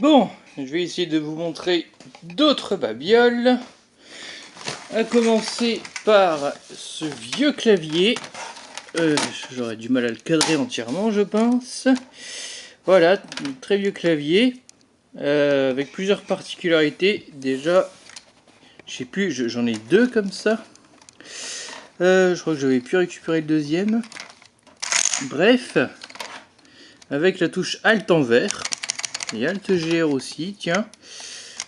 Bon, je vais essayer de vous montrer d'autres babioles. À commencer par ce vieux clavier. J'aurais du mal à le cadrer entièrement, je pense. Voilà, un très vieux clavier. Avec plusieurs particularités. Déjà, je sais plus, j'en ai deux comme ça. Je crois que j'avais pu récupérer le deuxième. Bref, avec la touche Alt en vert. Et Alt GR aussi, tiens.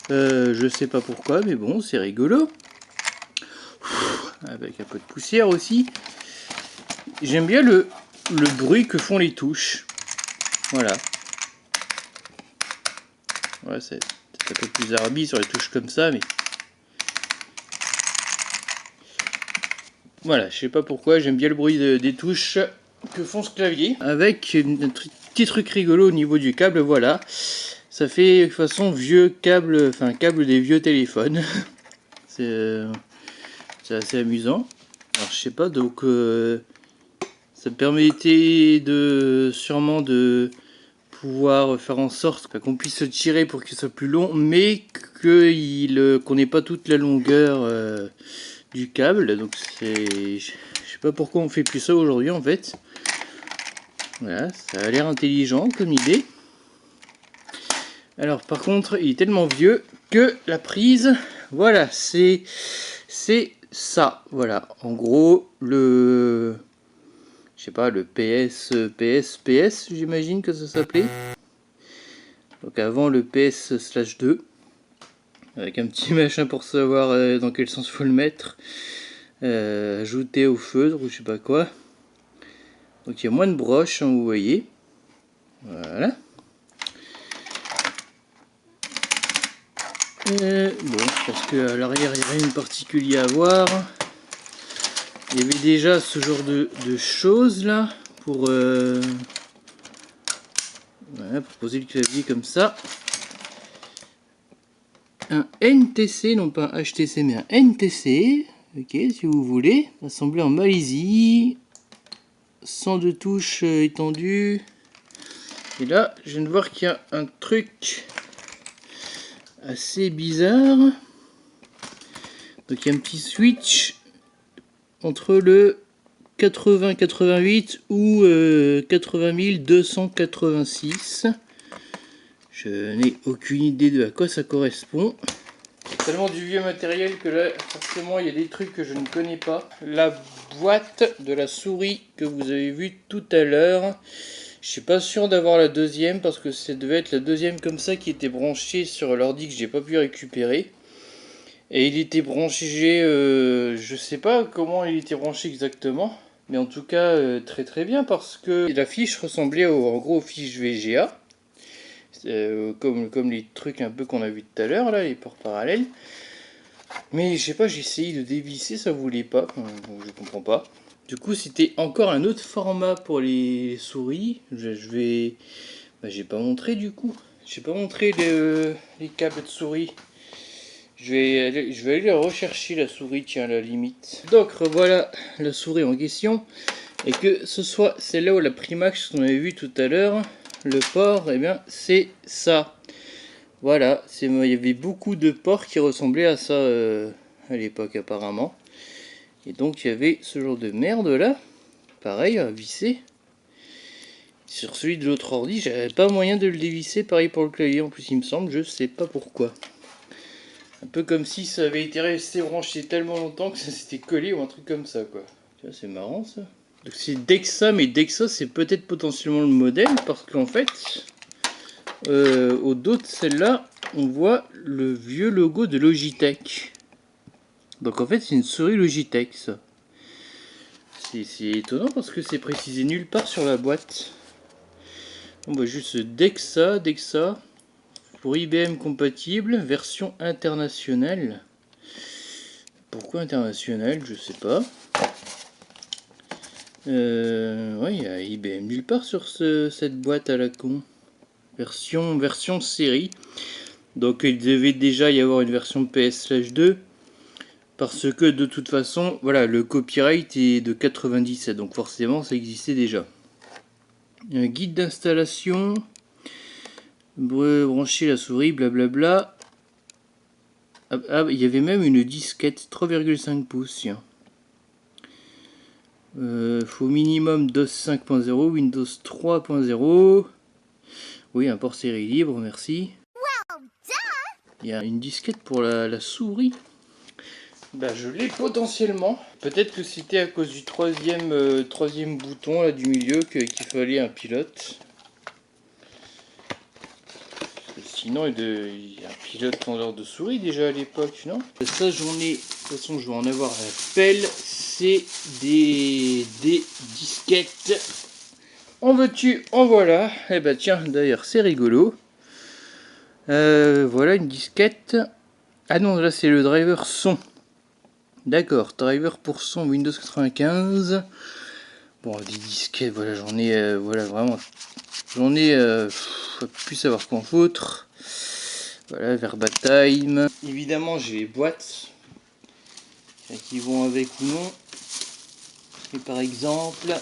Je sais pas pourquoi, mais bon, c'est rigolo. Avec un peu de poussière aussi. J'aime bien le bruit que font les touches. Voilà. Ouais, c'est un peu plus arbi sur les touches comme ça, mais... Voilà, je sais pas pourquoi, j'aime bien le bruit des touches que font ce clavier. Avec un petit truc rigolo au niveau du câble, voilà. Ça fait de façon vieux câble, enfin câble des vieux téléphones. C'est assez amusant. Alors je sais pas, donc ça me permettait sûrement de pouvoir faire en sorte qu'on puisse le tirer pour qu'il soit plus long, mais qu'on n'ait pas toute la longueur du câble. Donc je sais pas pourquoi on fait plus ça aujourd'hui en fait. Voilà, ça a l'air intelligent comme idée. Alors par contre, il est tellement vieux que la prise, voilà, c'est ça. Voilà, en gros, je sais pas, le PS, j'imagine que ça s'appelait. Donc avant le PS/2, avec un petit machin pour savoir dans quel sens faut le mettre, ajouté au feutre ou je sais pas quoi. Donc il y a moins de broches, hein, vous voyez. Voilà. Bon, je pense qu'à l'arrière il n'y a rien de particulier à voir. Il y avait déjà ce genre de choses là pour, voilà, pour poser le clavier comme ça. Un NTC, non pas un HTC mais un NTC, ok, si vous voulez, assemblé en Malaisie, sans de touches étendues. Et là, je viens de voir qu'il y a un truc assez bizarre. Donc il y a un petit switch entre le 80-88 ou 80 286. Je n'ai aucune idée de à quoi ça correspond. C'est tellement du vieux matériel que là, forcément, il y a des trucs que je ne connais pas. La boîte de la souris que vous avez vue tout à l'heure. Je suis pas sûr d'avoir la deuxième parce que ça devait être la deuxième comme ça qui était branchée sur l'ordi que j'ai pas pu récupérer. Et il était branché, je sais pas comment il était branché exactement. Mais en tout cas, très très bien parce que la fiche ressemblait en gros aux fiches VGA. Comme les trucs un peu qu'on a vu tout à l'heure, là, les ports parallèles. Mais je sais pas, j'ai essayé de dévisser, ça voulait pas, je comprends pas. Du coup, c'était encore un autre format pour les souris. J'ai pas montré du coup. J'ai pas montré les câbles de souris. Je vais aller rechercher la souris, tiens, à la limite. Donc, voilà la souris en question. Et que ce soit celle-là ou la Primax qu'on avait vu tout à l'heure, le port, eh bien, c'est ça. Voilà, il y avait beaucoup de ports qui ressemblaient à ça à l'époque, apparemment. Et donc, il y avait ce genre de merde là, pareil, à visser. Sur celui de l'autre ordi, j'avais pas moyen de le dévisser, pareil pour le clavier, en plus, il me semble, je sais pas pourquoi. Un peu comme si ça avait été resté branché tellement longtemps que ça s'était collé ou un truc comme ça, quoi. Tu vois, c'est marrant ça. Donc c'est Dexa, mais Dexa c'est peut-être potentiellement le modèle parce qu'en fait, au dos de celle-là, on voit le vieux logo de Logitech. Donc en fait, c'est une souris Logitech, ça. C'est étonnant parce que c'est précisé nulle part sur la boîte. On voit juste Dexa pour IBM compatible, version internationale. Pourquoi internationale, je sais pas. Ouais, il y a IBM nulle part sur cette boîte à la con. Version série. Donc il devait déjà y avoir une version PS/2. Parce que de toute façon, voilà, le copyright est de 97. Donc forcément, ça existait déjà. Un guide d'installation. Brancher la souris, blablabla. Ah, il y avait même une disquette 3,5 pouces. Tiens. Faut minimum DOS 5.0, Windows 3.0. Oui, un port série libre, merci. Il y a une disquette pour la souris. Bah, je l'ai potentiellement. Peut-être que c'était à cause du troisième bouton là, du milieu qu'il fallait un pilote. Sinon, il y a un pilote tendeur de souris déjà à l'époque, non? Ça, j'en ai. De toute façon, je vais en avoir la pelle. C'est des disquettes. En veux-tu, en voilà. Eh ben tiens, d'ailleurs, c'est rigolo. Voilà une disquette. Ah non, là, c'est le driver son. D'accord, driver pour son Windows 95. Bon, des disquettes, voilà, j'en ai, voilà, vraiment, j'en ai, plus savoir qu'en foutre. Voilà, Verbatime. Évidemment, j'ai les boîtes qui vont avec ou non. Et par exemple,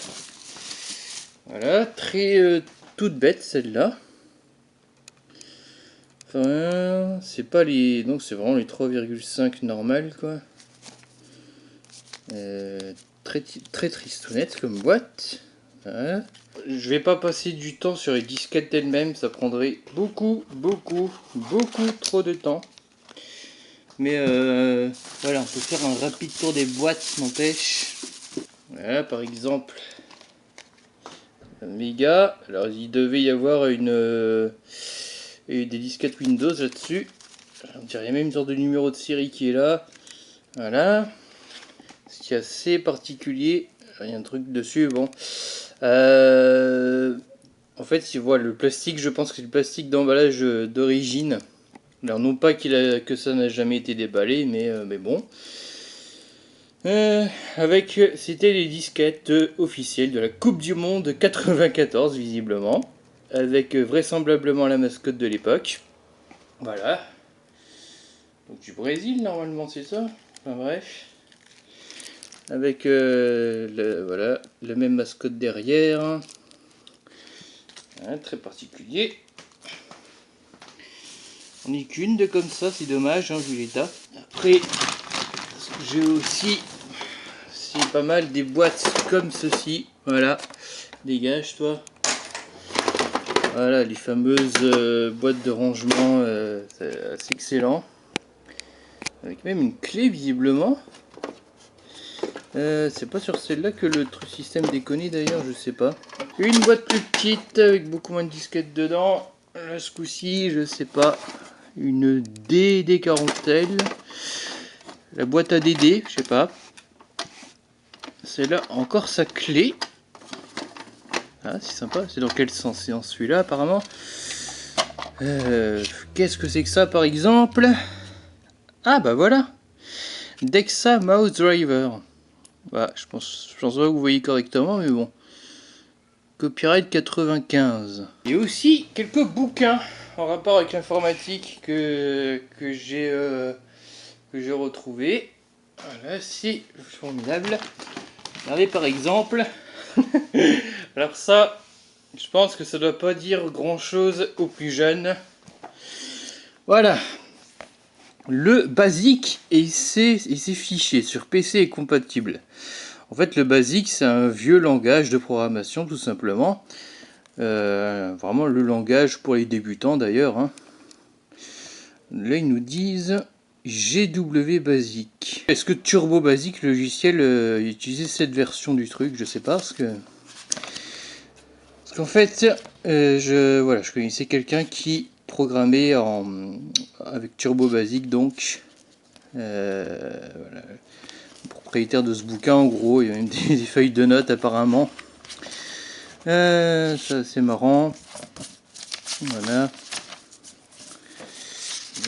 voilà, très toute bête celle-là. Enfin, c'est pas les, donc c'est vraiment les 3,5 normales quoi. Très tristounette comme boîte. Voilà. Je vais pas passer du temps sur les disquettes elles-mêmes, ça prendrait beaucoup trop de temps. Mais voilà, on peut faire un rapide tour des boîtes, n'empêche. Voilà, par exemple, Amiga. Alors, il devait y avoir des disquettes Windows là-dessus. On dirait même une sorte de numéro de série qui est là. Voilà. Ce qui est assez particulier. Il y a un truc dessus, bon. En fait, tu vois, le plastique, je pense que c'est le plastique d'emballage d'origine. Alors, non pas que ça n'a jamais été déballé, mais bon. C'était les disquettes officielles de la Coupe du Monde 94, visiblement. Avec vraisemblablement la mascotte de l'époque. Voilà. Donc, du Brésil, normalement, c'est ça. Enfin, bref. Avec voilà, la même mascotte derrière. Hein, très particulier. On n'est qu'une de comme ça, c'est dommage, hein, vu l'état. Après, j'ai aussi, c'est pas mal, des boîtes comme ceci. Voilà, dégage toi. Voilà, les fameuses boîtes de rangement, c'est assez excellent. Avec même une clé visiblement. C'est pas sur celle-là que le système déconne d'ailleurs, je sais pas. Une boîte plus petite avec beaucoup moins de disquettes dedans. Là, ce coup-ci, je sais pas. Une DD40L. La boîte à DD, je sais pas. Celle-là, encore sa clé. Ah, c'est sympa. C'est dans quel sens? C'est dans celui-là, apparemment. Qu'est-ce que c'est que ça, par exemple? Ah, bah voilà. Dexa Mouse Driver. Bah, je pense pas que vous voyez correctement, mais bon. Copyright 95. Il y a aussi quelques bouquins en rapport avec l'informatique que j'ai retrouvé. Voilà, c'est formidable. Regardez par exemple. Alors ça, je pense que ça doit pas dire grand chose aux plus jeunes. Voilà. Le BASIC et ses fichiers sur PC est compatible. En fait, le BASIC, c'est un vieux langage de programmation, tout simplement. Vraiment le langage pour les débutants, d'ailleurs. Hein. Là, ils nous disent GW Basic. Est-ce que Turbo Basic, le logiciel, utilisait cette version du truc? Je sais pas, parce qu'en fait, je connaissais quelqu'un qui programmait avec Turbo Basic, donc... voilà. Propriétaire de ce bouquin, en gros, il y a même des feuilles de notes apparemment. Ça c'est marrant. Voilà.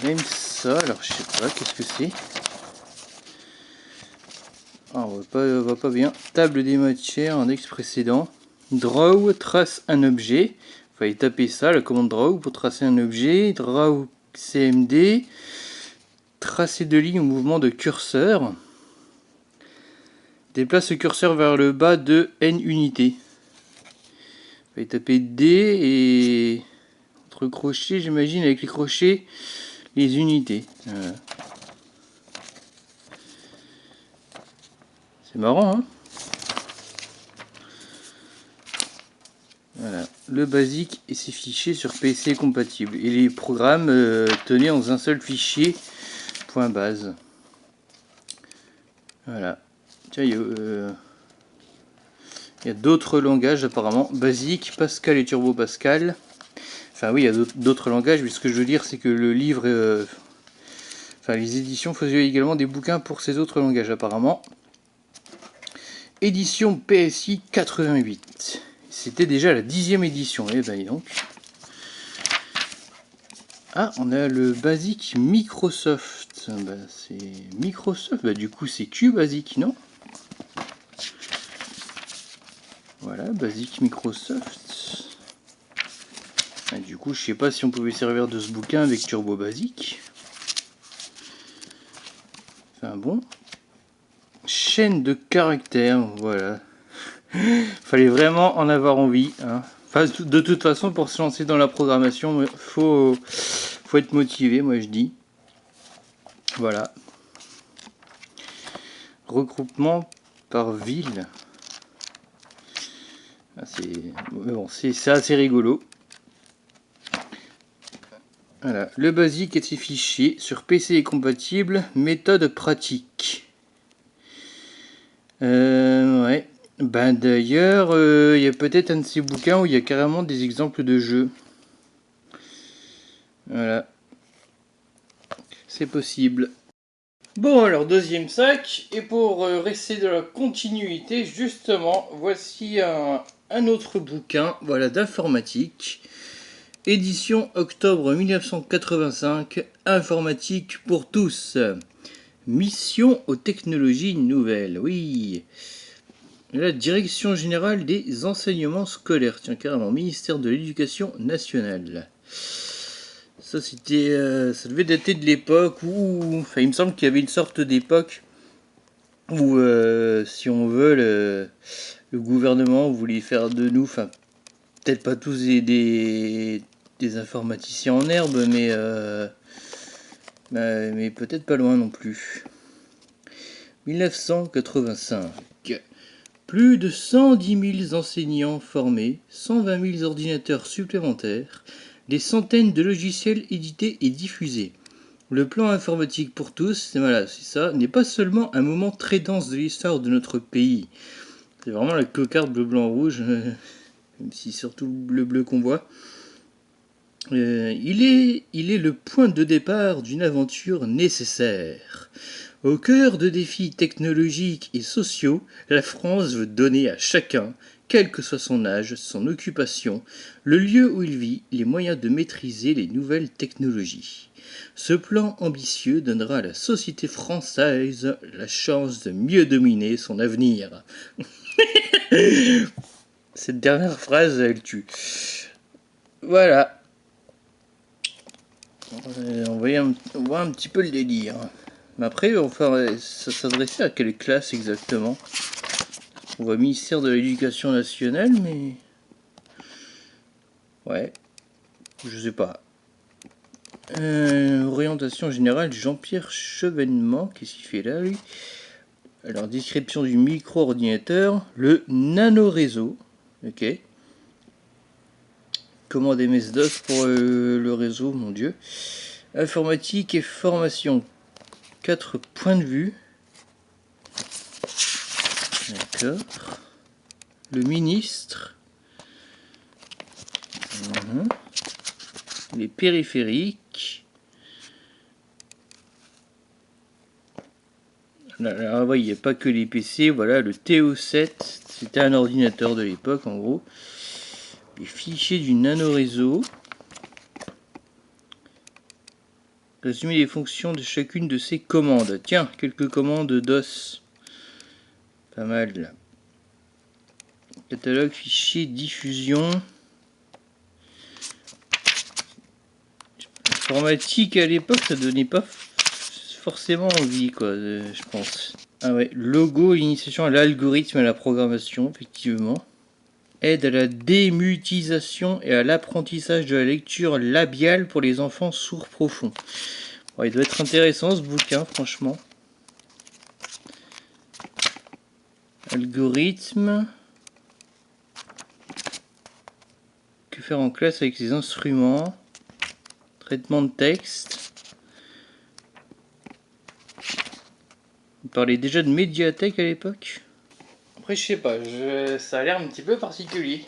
Même ça, alors je sais pas, qu'est-ce que c'est? Ah, on voit pas bien. Table des matières, index précédent. Draw, trace un objet. Il fallait taper ça, la commande draw pour tracer un objet. Draw CMD. Tracer de lignes au mouvement de curseur. Déplace le curseur vers le bas de n unités. Il fallait taper D et recrocher, j'imagine, avec les crochets, les unités. Voilà. C'est marrant, hein? Voilà, le basique et ses fichiers sur PC compatibles. Et les programmes tenaient dans un seul fichier, point base. Voilà. Tiens, il y a d'autres langages apparemment. Basique, Pascal et Turbo Pascal. Enfin oui, il y a d'autres langages, mais ce que je veux dire, c'est que le livre... Enfin, les éditions faisaient également des bouquins pour ces autres langages apparemment. Édition PSI 88. C'était déjà la 10e édition. Eh ben donc. Ah, on a le Basic Microsoft. Bah, c'est Microsoft. Bah, du coup, c'est QBasic, non? Voilà, Basic Microsoft. Ah, du coup, je sais pas si on pouvait servir de ce bouquin avec Turbo Basic. Enfin bon. Chaîne de caractères, voilà. Fallait vraiment en avoir envie, hein. Enfin, de toute façon, pour se lancer dans la programmation, faut être motivé, moi je dis. Voilà. Regroupement par ville. Ah, c'est assez rigolo. Voilà. Le basique et ses fichiers sur PC est compatible. Méthode pratique. Ouais. Ben d'ailleurs, il y a peut-être un de ces bouquins où il y a carrément des exemples de jeux. Voilà. C'est possible. Bon, alors deuxième sac. Et pour rester dans la continuité, justement, voici un autre bouquin, voilà, d'informatique. Édition octobre 1985. Informatique pour tous. Mission aux technologies nouvelles. Oui. La Direction Générale des Enseignements Scolaires. Tiens, carrément, ministère de l'Éducation Nationale. Ça, c'était, ça devait dater de l'époque où... Enfin, il me semble qu'il y avait une sorte d'époque où, si on veut, le gouvernement voulait faire de nous... Enfin, peut-être pas tous des informaticiens en herbe, mais peut-être pas loin non plus. 1985. Plus de 110 000 enseignants formés, 120 000 ordinateurs supplémentaires, des centaines de logiciels édités et diffusés. Le plan informatique pour tous, voilà, c'est ça, n'est pas seulement un moment très dense de l'histoire de notre pays. C'est vraiment la cocarde bleu, blanc, rouge, même si surtout le bleu qu'on voit. Il est le point de départ d'une aventure nécessaire. Au cœur de défis technologiques et sociaux, la France veut donner à chacun, quel que soit son âge, son occupation, le lieu où il vit, les moyens de maîtriser les nouvelles technologies. Ce plan ambitieux donnera à la société française la chance de mieux dominer son avenir. Cette dernière phrase, elle tue. Voilà. On voit un petit peu le délire. Mais après, enfin, ça s'adressait à quelle classe exactement? On voit ministère de l'Éducation nationale, mais... Ouais, je sais pas. Orientation générale, Jean-Pierre Chevènement, qu'est-ce qu'il fait là, lui? Alors, description du micro-ordinateur, le nanoréseau, ok. Commande MS-DOS pour le réseau, mon dieu. Informatique et formation, 4 points de vue. D'accord. Le ministre. Les périphériques. Là, il n'y a pas que les PC. Voilà, le TO7. C'était un ordinateur de l'époque, en gros. Les fichiers du nanoréseau. Résumer les fonctions de chacune de ces commandes. Tiens, quelques commandes DOS. Pas mal, là. Catalogue, fichier, diffusion. Informatique à l'époque, ça donnait pas forcément envie, quoi, je pense. Ah ouais, logo, initiation à l'algorithme et à la programmation, effectivement. Aide à la démutisation et à l'apprentissage de la lecture labiale pour les enfants sourds profonds. Bon, il doit être intéressant ce bouquin, franchement. Algorithme. Que faire en classe avec les instruments. Traitement de texte. On parlait déjà de médiathèque à l'époque. Après, je sais pas, ça a l'air un petit peu particulier.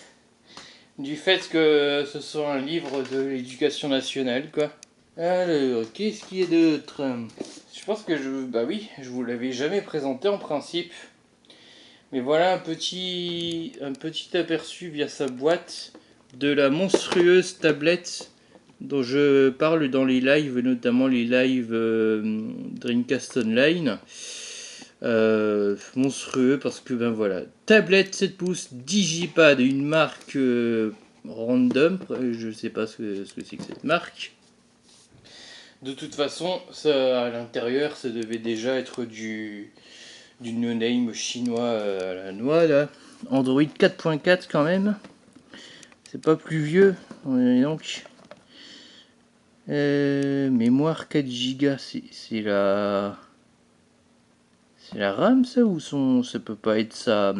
Du fait que ce soit un livre de l'éducation nationale, quoi. Alors, qu'est-ce qu'il y a d'autre? Je pense que bah oui, je vous l'avais jamais présenté en principe. Mais voilà un petit aperçu via sa boîte de la monstrueuse tablette dont je parle dans les lives, notamment les lives Dreamcast Online. Monstrueux parce que ben voilà, tablette 7 pouces Digipad, une marque random, je sais pas ce que c'est que cette marque. De toute façon, ça, à l'intérieur, ça devait déjà être du no-name chinois à la noix là. Android 4.4 quand même. C'est pas plus vieux. Donc mémoire 4 Go, c'est la RAM ça ou ça peut pas être ça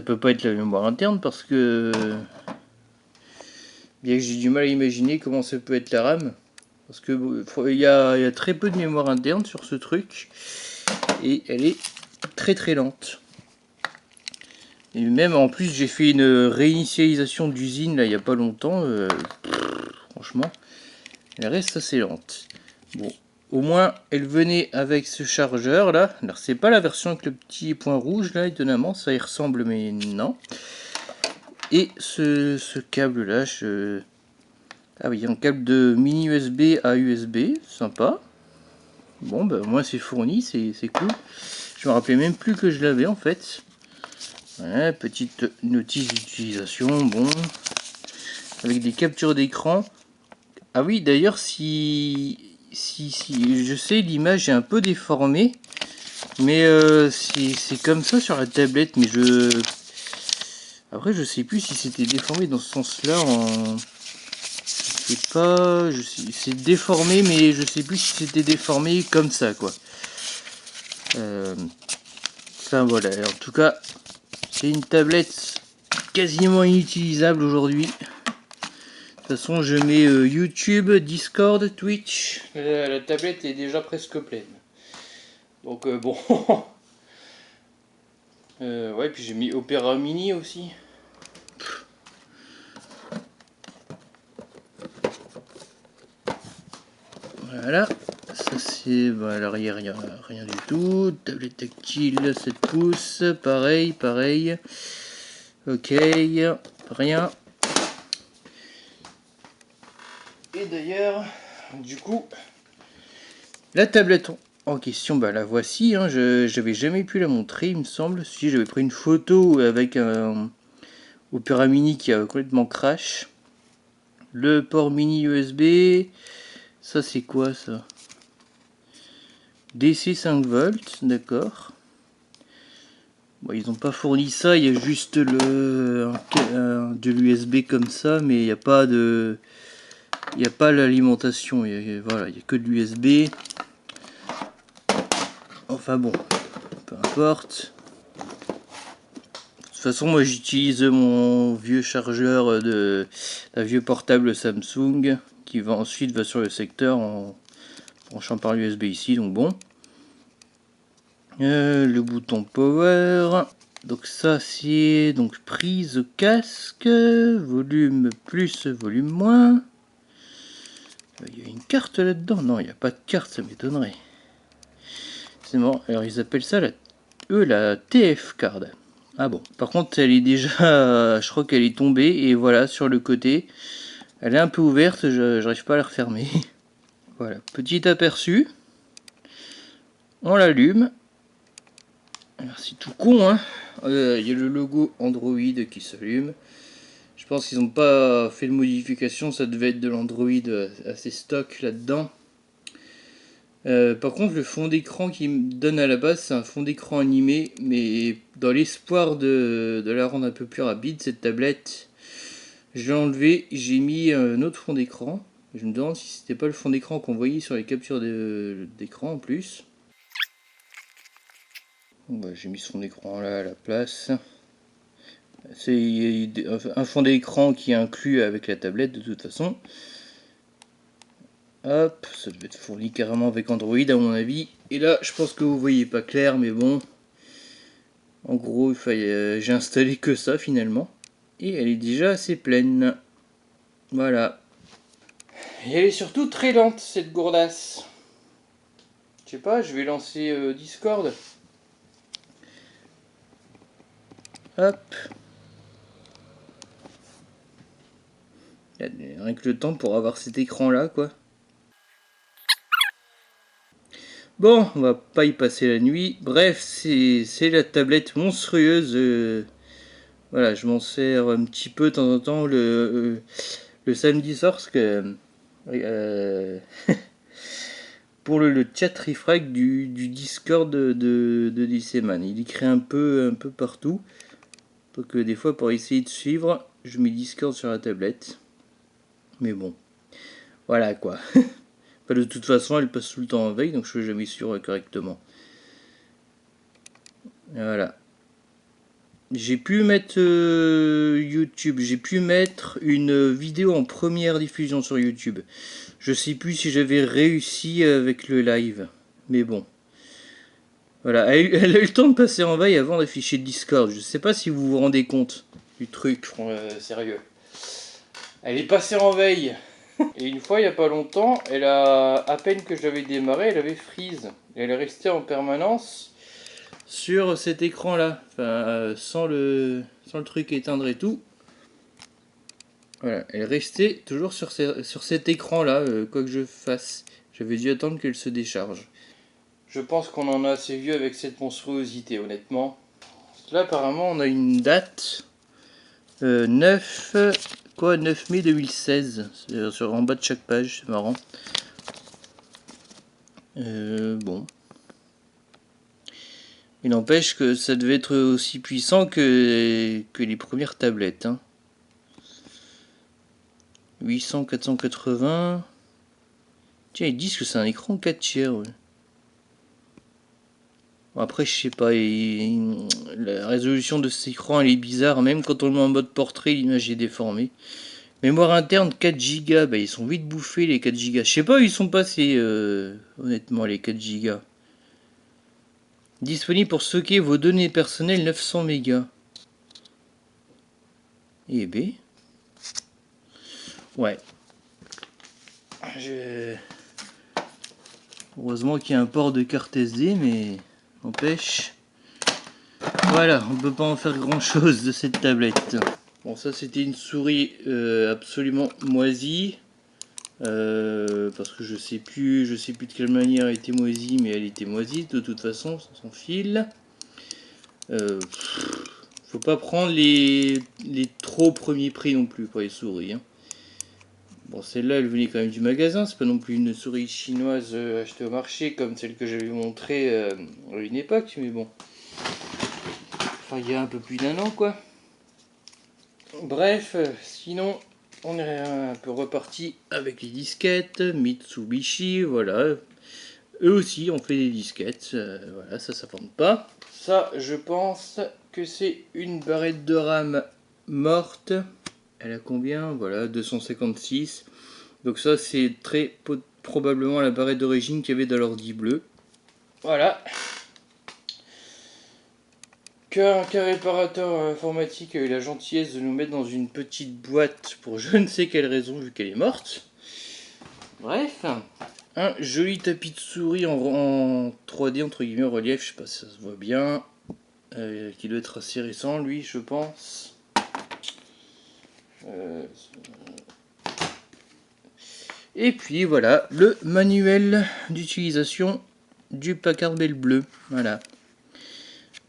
peut pas être la mémoire interne parce que bien que j'ai du mal à imaginer comment ça peut être la RAM parce que il y a très peu de mémoire interne sur ce truc et elle est très très lente. Et même en plus j'ai fait une réinitialisation d'usine là il y a pas longtemps, franchement elle reste assez lente. Bon, au moins elle venait avec ce chargeur là. Alors c'est pas la version avec le petit point rouge là, étonnamment ça y ressemble mais non. Et ce câble là, ah oui, un câble de mini USB à USB, sympa. Bon bah moi c'est fourni, c'est cool. Je me rappelais même plus que je l'avais en fait. Ouais, petite notice d'utilisation, bon. Avec des captures d'écran. Ah oui, d'ailleurs, si je sais, l'image est un peu déformée. Mais c'est comme ça sur la tablette. Mais après, je sais plus si c'était déformé dans ce sens-là. Je sais pas. C'est déformé, mais je sais plus si c'était déformé comme ça, quoi. Enfin, voilà. En tout cas, c'est une tablette quasiment inutilisable aujourd'hui. De toute façon, je mets YouTube, Discord, Twitch. La tablette est déjà presque pleine. Donc bon. Ouais, puis j'ai mis Opera Mini aussi. Voilà. Ça c'est... Bah, à l'arrière, il n'y a rien du tout. Tablette tactile, 7 pouces. Pareil. Ok. Rien. Et d'ailleurs, du coup, la tablette en question, bah la voici. Hein, j'avais jamais pu la montrer, il me semble. Si j'avais pris une photo avec un Opera Mini qui a complètement crash. Le port mini USB. Ça c'est quoi ça? DC 5 volts, d'accord. Bon, ils n'ont pas fourni ça, il y a juste de l'USB comme ça, mais il n'y a pas de... Il n'y a pas l'alimentation, voilà, il n'y a que de l'USB. Enfin bon, peu importe. De toute façon, moi j'utilise mon vieux chargeur d'un vieux portable Samsung qui ensuite va sur le secteur en branchant par l'USB ici, donc bon. Le bouton power. Donc ça c'est donc prise casque, volume plus, volume moins. Il y a une carte là-dedans? Non, il n'y a pas de carte, ça m'étonnerait. C'est bon, alors ils appellent ça la TF card. Ah bon, par contre elle est déjà, je crois qu'elle est tombée et voilà sur le côté. Elle est un peu ouverte, j'arrive pas à la refermer. Voilà, petit aperçu. On l'allume. Alors c'est tout con, hein. Il y a le logo Android qui s'allume. Je pense qu'ils n'ont pas fait de modification, ça devait être de l'Android assez stock là-dedans. Par contre, le fond d'écran qu'il me donne à la base, c'est un fond d'écran animé, mais dans l'espoir de la rendre un peu plus rapide, cette tablette, je l'ai enlevé, j'ai mis un autre fond d'écran. Je me demande si c'était pas le fond d'écran qu'on voyait sur les captures d'écran en plus. Bon, bah, j'ai mis ce fond d'écran là à la place. C'est un fond d'écran qui est inclus avec la tablette de toute façon. Hop, ça devait être fourni carrément avec Android à mon avis. Et là, je pense que vous voyez pas clair, mais bon. En gros, j'ai installé que ça finalement. Et elle est déjà assez pleine. Voilà. Et elle est surtout très lente, cette gourdasse. Je sais pas, je vais lancer Discord. Hop. Rien que le temps pour avoir cet écran là, quoi. Bon, on va pas y passer la nuit. Bref, c'est la tablette monstrueuse. Voilà, je m'en sers un petit peu de temps en temps le samedi soir parce que pour le chat refrag du Discord de DCman. Il écrit un peu partout. Donc des fois pour essayer de suivre, je mets Discord sur la tablette. Mais bon, voilà quoi. De toute façon, elle passe tout le temps en veille, donc je ne peux jamais suivre correctement. Voilà. J'ai pu mettre YouTube, j'ai pu mettre une vidéo en première diffusion sur YouTube. Je sais plus si j'avais réussi avec le live, mais bon. Voilà, elle a eu le temps de passer en veille avant d'afficher Discord. Je sais pas si vous vous rendez compte du truc, sérieux. Elle est passée en veille. Et une fois, il n'y a pas longtemps, elle a, à peine que j'avais démarré, elle avait freeze. Et elle est restée en permanence sur cet écran là, enfin sans le truc éteindre et tout. Voilà, elle restait toujours sur cet écran là, quoi que je fasse. J'avais dû attendre qu'elle se décharge. Je pense qu'on en a assez vu avec cette monstruosité, honnêtement. Là, apparemment, on a une date 9 mai 2016 sur en bas de chaque page, c'est marrant. Bon. Il n'empêche que ça devait être aussi puissant que les premières tablettes. Hein. 800, 480. Tiens, ils disent que c'est un écran 4 tiers. Ouais. Bon, après, je sais pas. La résolution de cet écran, elle est bizarre. Même quand on le met en mode portrait, l'image est déformée. Mémoire interne 4 Go. Bah, ils sont vite bouffés les 4 Go. Je sais pas où ils sont passés, honnêtement, les 4 Go. Disponible pour stocker vos données personnelles 900 mégas. Eh B. Ouais. Heureusement qu'il y a un port de carte SD, mais n'empêche. Voilà, on peut pas en faire grand chose de cette tablette. Bon, ça c'était une souris absolument moisie. Parce que je sais plus de quelle manière elle était moisie, mais elle était moisie de toute façon, sans fil. Faut pas prendre les trop premiers prix non plus pour les souris. Hein. Bon, celle-là, elle venait quand même du magasin. C'est pas non plus une souris chinoise achetée au marché comme celle que j'avais montrée à une époque, mais bon. Enfin, il y a un peu plus d'un an, quoi. Bref, sinon, on est un peu reparti avec les disquettes. Mitsubishi, voilà. Eux aussi ont fait des disquettes. Voilà, ça s'invente pas. Ça, je pense que c'est une barrette de RAM morte. Elle a combien? Voilà, 256. Donc ça, c'est très probablement la barrette d'origine qu'il y avait dans l'ordi bleu. Voilà. Qu'un réparateur informatique a eu la gentillesse de nous mettre dans une petite boîte pour je ne sais quelle raison, vu qu'elle est morte. Bref. Un joli tapis de souris en 3D, entre guillemets, en relief. Je sais pas si ça se voit bien. Qui doit être assez récent, lui, je pense. Et puis voilà, le manuel d'utilisation du Packard Bell bleu. Voilà.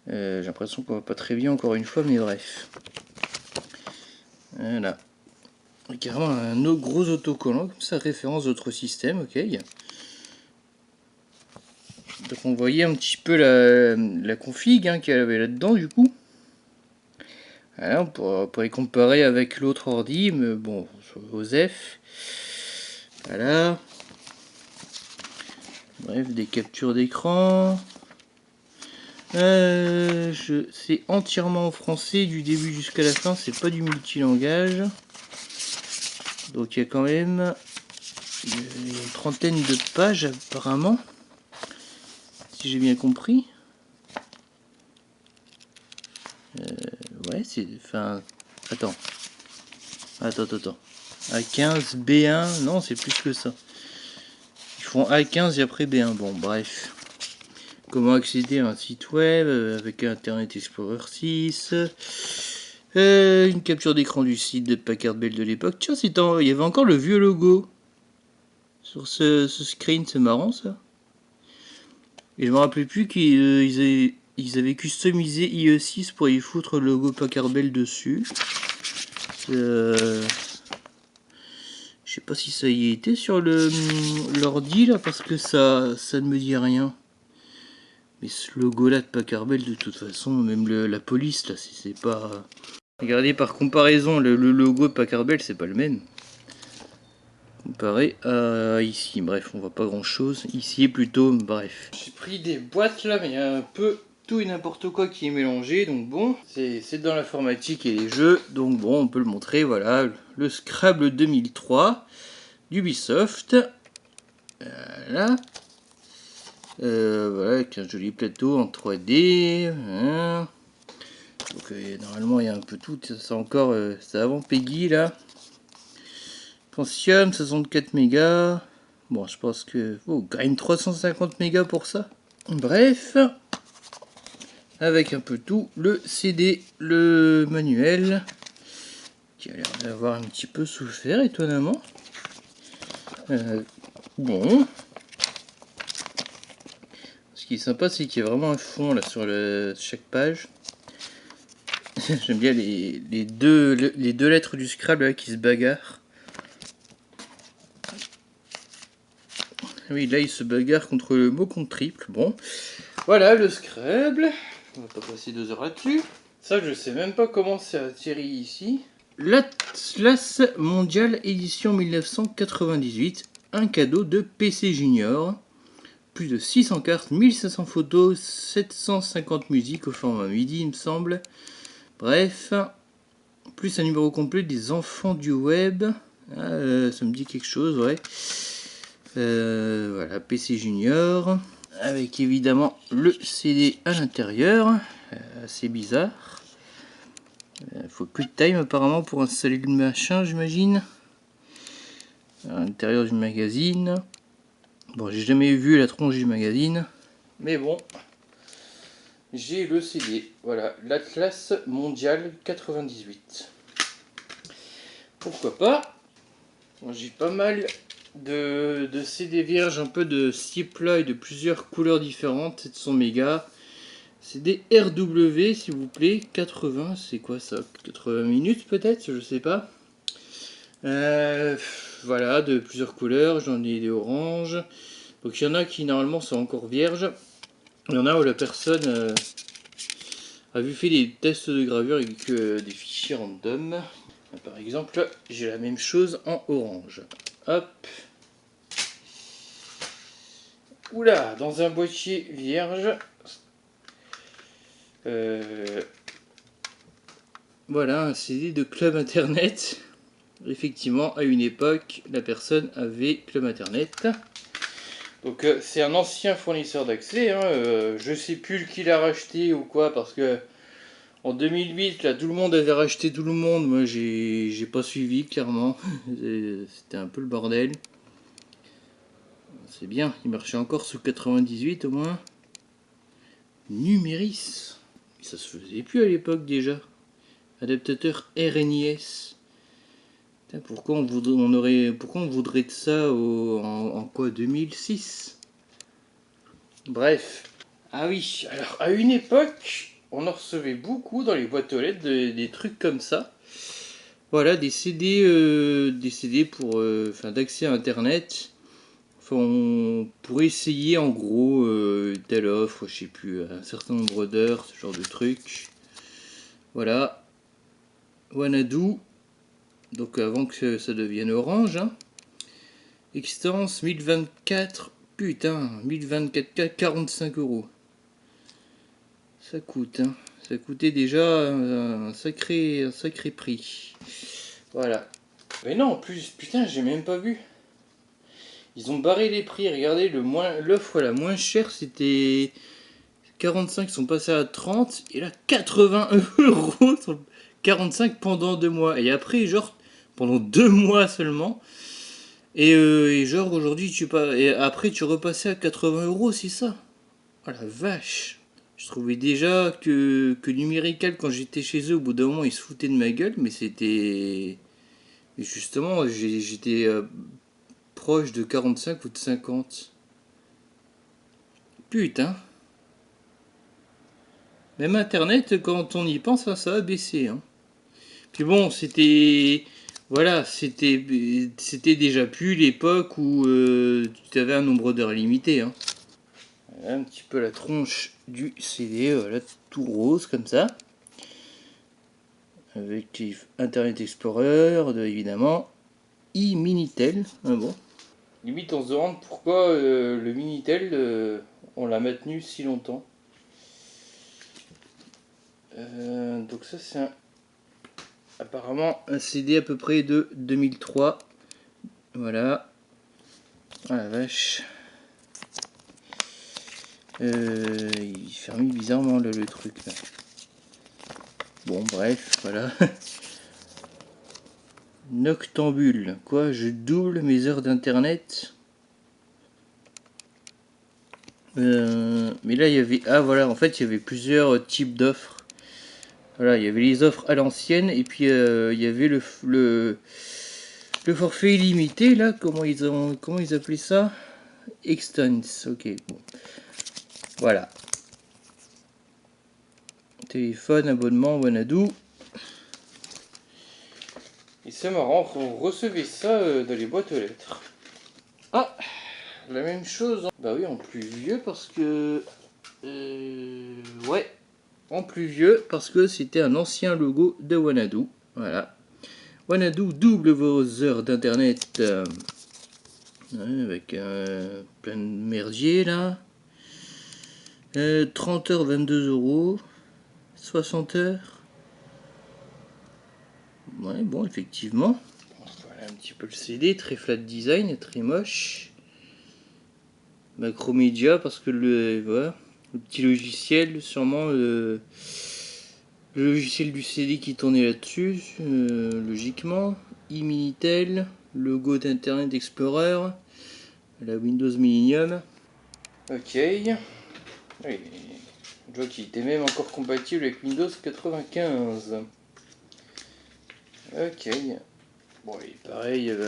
J'ai l'impression qu'on va pas très bien encore une fois, mais bref. Voilà. Et carrément un gros autocollant, comme ça, référence d'autres systèmes, ok. Donc on voyait un petit peu la config hein, qu'il y avait là-dedans du coup. Voilà, on pourrait comparer avec l'autre ordi, mais bon, sur OSEF. Voilà. Bref, des captures d'écran. C'est entièrement en français du début jusqu'à la fin, c'est pas du multilangage. Donc il y a quand même une trentaine de pages apparemment, si j'ai bien compris. Ouais, c'est... Enfin... Attends. A15, B1, non c'est plus que ça. Ils font A15 et après B1, bon bref. Comment accéder à un site web avec Internet Explorer 6. Une capture d'écran du site de Packard Bell de l'époque. Tiens, il y avait encore le vieux logo sur ce screen, c'est marrant ça. Et je me rappelais plus qu'ils avaient customisé IE6 pour y foutre le logo Packard Bell dessus. Je sais pas si ça y était sur l'ordi là, parce que ça ne me dit rien. Mais ce logo là de Packard Bell, de toute façon, même la police là, c'est pas... Regardez par comparaison, le logo de Packard Bell c'est pas le même. Comparé à ici, bref, on voit pas grand chose. Ici plutôt, bref. J'ai pris des boîtes là, mais il y a un peu tout et n'importe quoi qui est mélangé, donc bon, c'est dans l'informatique et les jeux, donc bon, on peut le montrer, voilà, le Scrabble 2003 d'Ubisoft. Voilà. Voilà, avec un joli plateau en 3D. Hein. Donc normalement il y a un peu tout, c'est encore, c'est avant Peggy là. Pentium 64 mégas. Bon, je pense que... Oh, gagne 350 mégas pour ça. Bref. Avec un peu tout. Le CD, le manuel. Qui a l'air d'avoir un petit peu souffert, étonnamment. Bon. Ce qui est sympa, c'est qu'il y a vraiment un fond là sur chaque page. J'aime bien les deux lettres du Scrabble là, qui se bagarrent. Oui, là il se bagarre contre le mot contre triple. Bon, voilà le Scrabble. On va pas passer 2 heures là-dessus. Ça, je sais même pas comment c'est atterri ici. L'Atlas Mondial édition 1998. Un cadeau de PC Junior. Plus de 600 cartes, 1500 photos, 750 musiques au format MIDI, il me semble. Bref, plus un numéro complet des enfants du web. Ah, ça me dit quelque chose, ouais. Voilà, PC Junior, avec évidemment le CD à l'intérieur, assez bizarre. Faut QuickTime apparemment pour installer le machin, j'imagine. À l'intérieur du magazine. Bon, j'ai jamais vu la tronche du magazine, mais bon, j'ai le CD. Voilà, l'Atlas Mondial 98. Pourquoi pas. Bon, j'ai pas mal de CD vierges, un peu de ce type-là et de plusieurs couleurs différentes, 700 mégas. C'est des RW s'il vous plaît, 80, c'est quoi ça, 80 minutes peut-être, je sais pas. Voilà, de plusieurs couleurs, j'en ai des oranges. Donc il y en a qui normalement sont encore vierges. Il y en a où la personne a fait des tests de gravure avec des fichiers random. Par exemple, j'ai la même chose en orange. Hop. Oula, dans un boîtier vierge. Voilà, un CD de Club Internet. Effectivement, à une époque, la personne avait Club Internet. Donc c'est un ancien fournisseur d'accès. Hein, je sais plus qui l'a racheté ou quoi, parce que en 2008, là, tout le monde avait racheté tout le monde. Moi, j'ai pas suivi, clairement. C'était un peu le bordel. C'est bien, il marchait encore sous 98 au moins. Numéris. Ça se faisait plus à l'époque déjà. Adaptateur RNIS. Putain, pourquoi on voudrait de ça en quoi, 2006? Bref. Ah oui, alors à une époque, on en recevait beaucoup dans les boîtes aux lettres des trucs comme ça. Voilà, des CD pour, d'accès à Internet. Enfin, pour essayer en gros telle offre, je sais plus, un certain nombre d'heures, ce genre de truc. Voilà. Wanadu. Donc avant que ça devienne orange. Hein. Extance 1024. Putain, 1024K, 45 euros. Ça coûte, hein. Ça coûtait déjà un sacré prix. Voilà. Mais non, en plus, putain, j'ai même pas vu. Ils ont barré les prix. Regardez, l'offre la moins chère, c'était 45, ils sont passés à 30. Et là, 80 euros sur 45 pendant 2 mois. Et après, genre, pendant 2 mois seulement. Et genre, aujourd'hui, et après, tu repassais à 80 euros, c'est ça? Oh la vache! Je trouvais déjà que Numérical, quand j'étais chez eux, au bout d'un moment, ils se foutaient de ma gueule, mais c'était. Justement, j'étais proche de 45 ou de 50. Putain! Même Internet, quand on y pense, ça a baissé. Hein. Puis bon, c'était. Voilà, c'était déjà plus l'époque où tu avais un nombre d'heures limité. Hein. Voilà, un petit peu la tronche du CD, voilà, tout rose comme ça. Avec Internet Explorer, évidemment. Minitel. Ah bon. Limite, on se demande pourquoi le Minitel, on l'a maintenu si longtemps. Donc ça, c'est apparemment un CD à peu près de 2003. Voilà. Ah la vache. Il ferme bizarrement le truc là. Bon bref, voilà. Noctambule. Quoi, je double mes heures d'internet. Mais là il y avait. Ah voilà, en fait il y avait plusieurs types d'offres. Voilà, il y avait les offres à l'ancienne et puis il y avait le forfait illimité là, comment ils appelaient ça? Extens, ok, bon. Voilà. Téléphone, abonnement, Wanadu. Et c'est marrant, on recevait ça dans les boîtes aux lettres. Ah, la même chose. Bah oui, en plus vieux parce que... ouais, en plus vieux parce que c'était un ancien logo de Wanadu. Voilà. Wanadu double vos heures d'internet. Ouais, avec plein de merdier là. 30 heures, 22 euros. 60 heures. Ouais, bon, effectivement. Voilà un petit peu le CD, très flat design, très moche. Macromedia, parce que voilà, le petit logiciel, sûrement le logiciel du CD qui tournait là-dessus, logiquement. Minitel, logo d'Internet Explorer, la Windows Millennium. Ok. Oui, je vois qu'il était même encore compatible avec Windows 95. Ok. Bon, et pareil, il y avait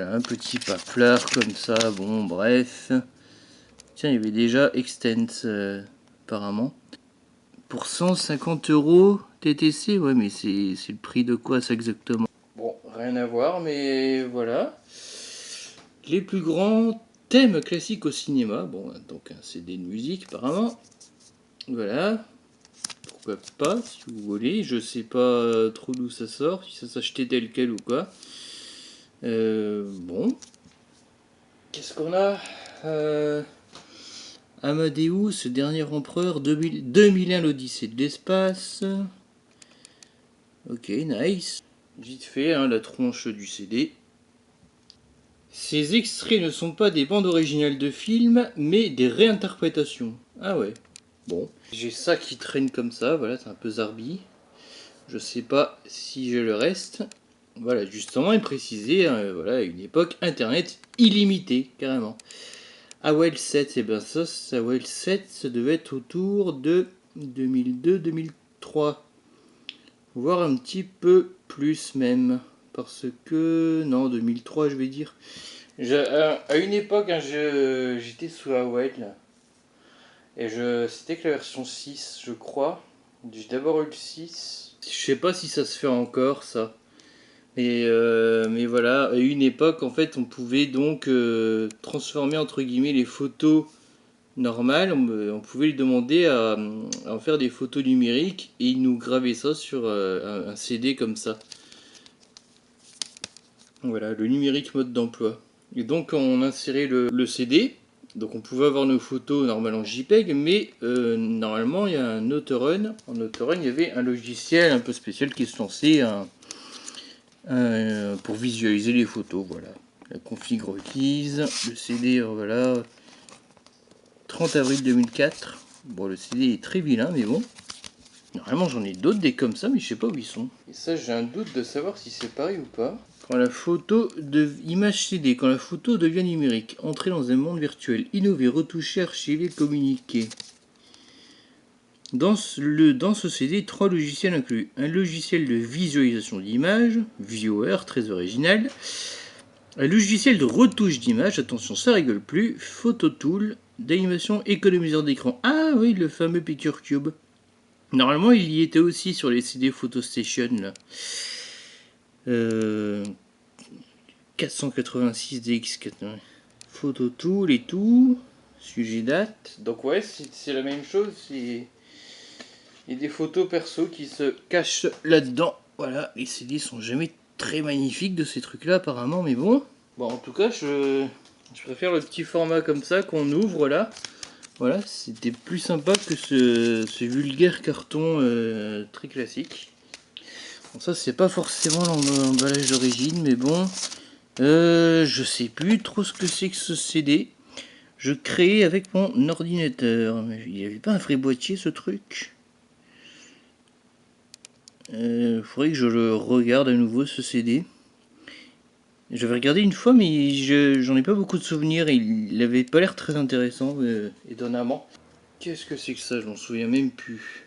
un petit paplard comme ça, bon, bref. Tiens, il y avait déjà Extens, apparemment. Pour 150 euros TTC, ouais, mais c'est le prix de quoi ça exactement? Bon, rien à voir, mais voilà. Les plus grands thèmes classiques au cinéma, bon, donc un CD de musique apparemment. Voilà. Pourquoi pas, si vous voulez. Je sais pas trop d'où ça sort, si ça s'achetait tel quel ou quoi. Bon. Qu'est-ce qu'on a Amadeus, dernier empereur, 2001 l'Odyssée de l'espace. Ok, nice. Vite fait, hein, la tronche du CD. Ces extraits ne sont pas des bandes originales de films, mais des réinterprétations. Ah ouais, bon. J'ai ça qui traîne comme ça, voilà, c'est un peu zarbi. Je sais pas si j'ai le reste. Voilà, justement, il précisait, voilà, à une époque, Internet illimité, carrément. AOL 7, et bien ça, AOL 7, ça devait être autour de 2002-2003. Voire un petit peu plus même. Parce que... Non, 2003 je vais dire. À une époque, hein, j'étais sous AOL. Et c'était que la version 6, je crois. J'ai d'abord eu le 6. Je sais pas si ça se fait encore, ça. Mais voilà, à une époque, en fait, on pouvait donc transformer entre guillemets les photos normales. On pouvait lui demander à en faire des photos numériques et il nous gravait ça sur un CD comme ça. Voilà, le numérique mode d'emploi. Et donc, on insérait le CD. Donc, on pouvait avoir nos photos normalement en JPEG, mais normalement, il y a un autorun. En autorun, il y avait un logiciel un peu spécial qui se lançait pour visualiser les photos. Voilà, la config requise, le CD, voilà, 30 avril 2004. Bon, le CD est très vilain, mais bon. Normalement, j'en ai d'autres des comme ça, mais je sais pas où ils sont. Et ça, j'ai un doute de savoir si c'est pareil ou pas. Quand la photo de image CD, quand la photo devient numérique, entrer dans un monde virtuel, innover, retoucher, archiver, communiquer. Dans ce CD, 3 logiciels inclus. Un logiciel de visualisation d'image, Viewer, très original. Un logiciel de retouche d'image, attention, ça rigole plus. Phototool, d'animation économiseur d'écran. Ah oui, le fameux Picture Cube. Normalement, il y était aussi sur les CD PhotoStation là. 486 DX4. Phototool et tout. Sujet date. Donc ouais, c'est la même chose. Il y a des photos perso qui se cachent là-dedans. Voilà, les CD sont jamais très magnifiques de ces trucs-là apparemment, mais bon. Bon, en tout cas, je préfère le petit format comme ça qu'on ouvre là. Voilà, c'était plus sympa que ce vulgaire carton très classique. Bon, ça, c'est pas forcément l'emballage d'origine, mais bon. Je sais plus trop ce que c'est que ce CD. Je créais avec mon ordinateur. Mais il n'y avait pas un vrai boîtier, ce truc. Faudrait que je le regarde à nouveau, ce CD. J'avais regardé une fois, mais j'en ai pas beaucoup de souvenirs. Et il avait pas l'air très intéressant, étonnamment. Qu'est-ce que c'est que ça? Je m'en souviens même plus.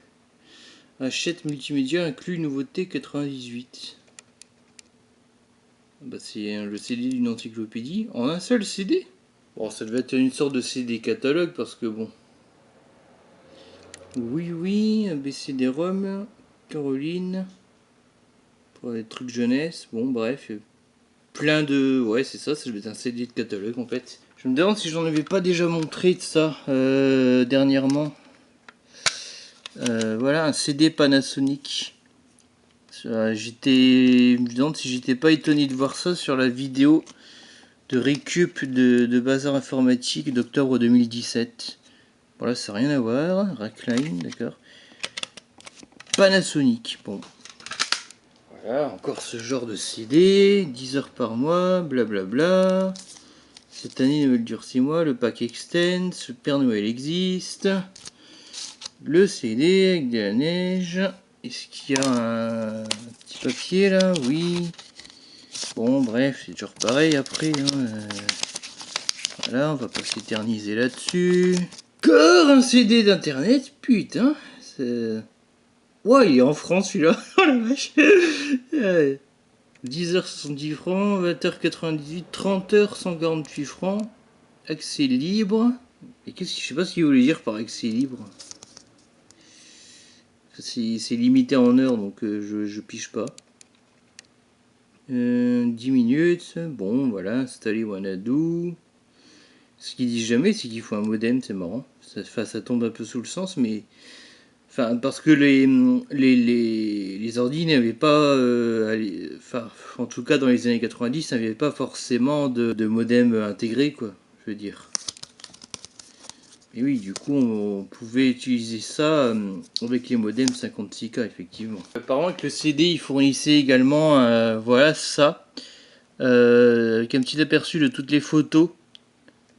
Hachette multimédia inclut nouveauté 98. Bah, c'est le CD d'une encyclopédie en un seul CD. Bon, ça devait être une sorte de CD catalogue parce que bon. Oui, ABCD-ROM, Caroline, pour les trucs jeunesse, bon bref. Plein de... Ouais, c'est ça, ça devait être un CD de catalogue en fait. Je me demande si j'en avais pas déjà montré de ça dernièrement. Voilà, un CD Panasonic. Je me demande si j'étais pas étonné de voir ça sur la vidéo de récup de Bazar Informatique d'octobre 2017. Voilà, ça n'a rien à voir. Rackline, d'accord. Panasonic, bon. Voilà, encore ce genre de CD, 10 heures par mois, blablabla. Cette année, Noël dure 6 mois, le pack extends, le Père Noël existe. Le CD avec de la neige. Est-ce qu'il y a un petit papier là? Oui. Bon, bref, c'est toujours pareil après. Hein. Voilà, on va pas s'éterniser là-dessus. Encore un CD d'internet, putain. Ouais, il est en France celui-là. Oh la vache. 10h70 francs, 20h98, 30h 148 francs. Accès libre. Et je sais pas ce qu'il voulait dire par accès libre. C'est limité en heures, donc je piche pas. 10 minutes. Bon, voilà, installer Wanadu. Ce qu'il dit jamais, c'est qu'il faut un modem, c'est marrant. Ça tombe un peu sous le sens, mais... Enfin, parce que les ordi n'avaient pas... en tout cas, dans les années 90, n'avaient pas forcément de modem intégré, quoi, je veux dire. Et oui, du coup, on pouvait utiliser ça avec les modems 56K, effectivement. Apparemment que le CD, il fournissait également, voilà, ça, avec un petit aperçu de toutes les photos.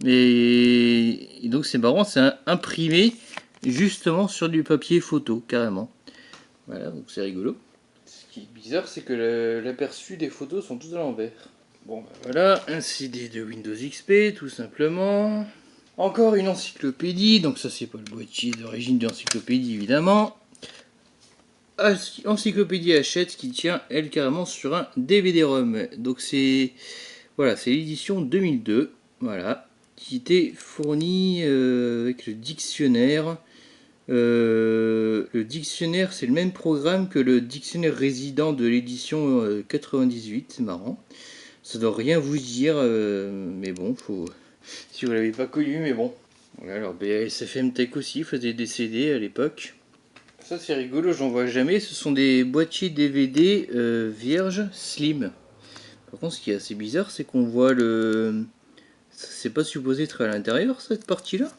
Et donc c'est marrant, c'est imprimé justement sur du papier photo, carrément. Voilà, donc c'est rigolo. Ce qui est bizarre, c'est que l'aperçu des photos sont tous à l'envers. Bon, bah voilà, un CD de Windows XP, tout simplement. Encore une encyclopédie, donc ça c'est pas le boîtier d'origine de l'encyclopédie évidemment. Encyclopédie Hachette qui tient elle carrément sur un DVD-ROM. Donc c'est voilà, c'est l'édition 2002, voilà, qui était fournie avec le dictionnaire Le dictionnaire, c'est le même programme que le dictionnaire résident de l'édition 98, c'est marrant. Ça doit rien vous dire, mais bon, faut... si vous l'avez pas connu, mais bon. Voilà, alors SFM Tech aussi faisait des CD à l'époque. Ça c'est rigolo, j'en vois jamais. Ce sont des boîtiers DVD vierges slim. Par contre, ce qui est assez bizarre, c'est qu'on voit le... C'est pas supposé être à l'intérieur, cette partie-là.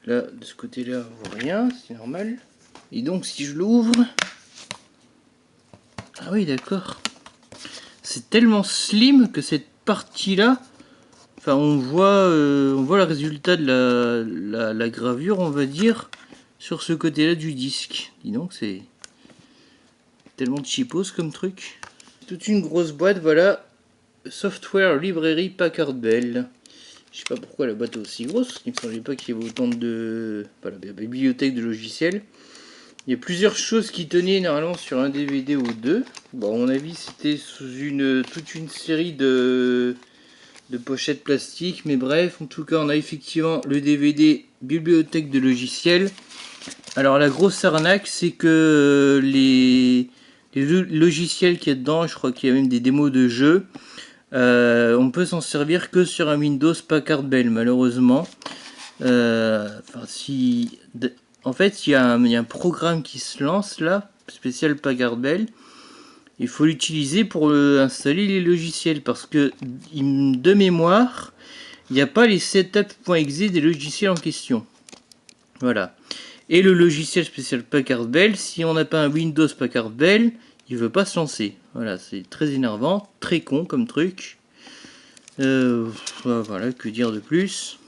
Là, de ce côté-là, on voit rien, c'est normal. Et donc, si je l'ouvre... Ah oui, d'accord. C'est tellement slim que cette partie-là... Enfin, on voit le résultat de la gravure, on va dire, sur ce côté-là du disque. Dis donc, c'est tellement cheapos comme truc. Toute une grosse boîte, voilà. Software Librairie Packard Bell. Je sais pas pourquoi la boîte est aussi grosse. Il me semblait pas qu'il y avait autant de... Voilà, la bibliothèque de logiciels. Il y a plusieurs choses qui tenaient normalement sur un DVD ou deux. Bon, à mon avis, c'était sous toute une série de pochettes plastiques. Mais bref, en tout cas, on a effectivement le DVD bibliothèque de logiciels. Alors, la grosse arnaque, c'est que les logiciels qu'il y a dedans, je crois qu'il y a même des démos de jeux, on peut s'en servir que sur un Windows Packard Bell, malheureusement. En fait, il y a un programme qui se lance là, spécial Packard Bell. Il faut l'utiliser pour installer les logiciels parce que de mémoire, il n'y a pas les setup.exe des logiciels en question. Voilà. Et le logiciel spécial Packard Bell, si on n'a pas un Windows Packard Bell, il veut pas se lancer. Voilà, c'est très énervant, très con comme truc. Voilà, que dire de plus.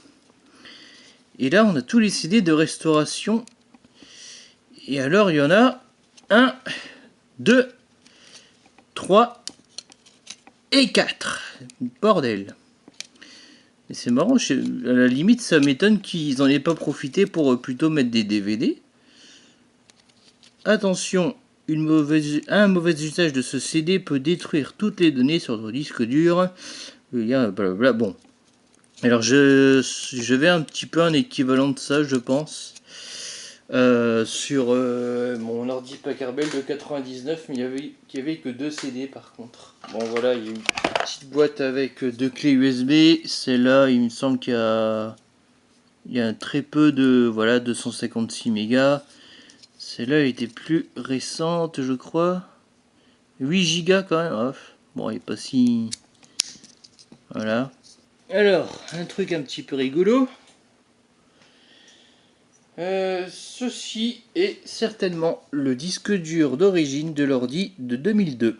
Et là, on a tous les CD de restauration. Et alors, il y en a 1, 2, 3 et 4. Bordel. Et c'est marrant, à la limite, ça m'étonne qu'ils n'en aient pas profité pour plutôt mettre des DVD. Attention, un mauvais usage de ce CD peut détruire toutes les données sur votre disque dur. Blablabla. Bon. Alors, je vais un petit peu un équivalent de ça, je pense. Sur mon ordi Packard Bell de 99, mais il y avait que 2 CD par contre. Bon voilà, il y a une petite boîte avec 2 clés USB. Celle-là, il me semble qu'il y a très peu de 256 mégas. Celle-là, elle était plus récente, je crois. 8 Go quand même. Oh. Bon, elle est pas si... Voilà. Alors, un truc un petit peu rigolo. Ceci est certainement le disque dur d'origine de l'ordi de 2002.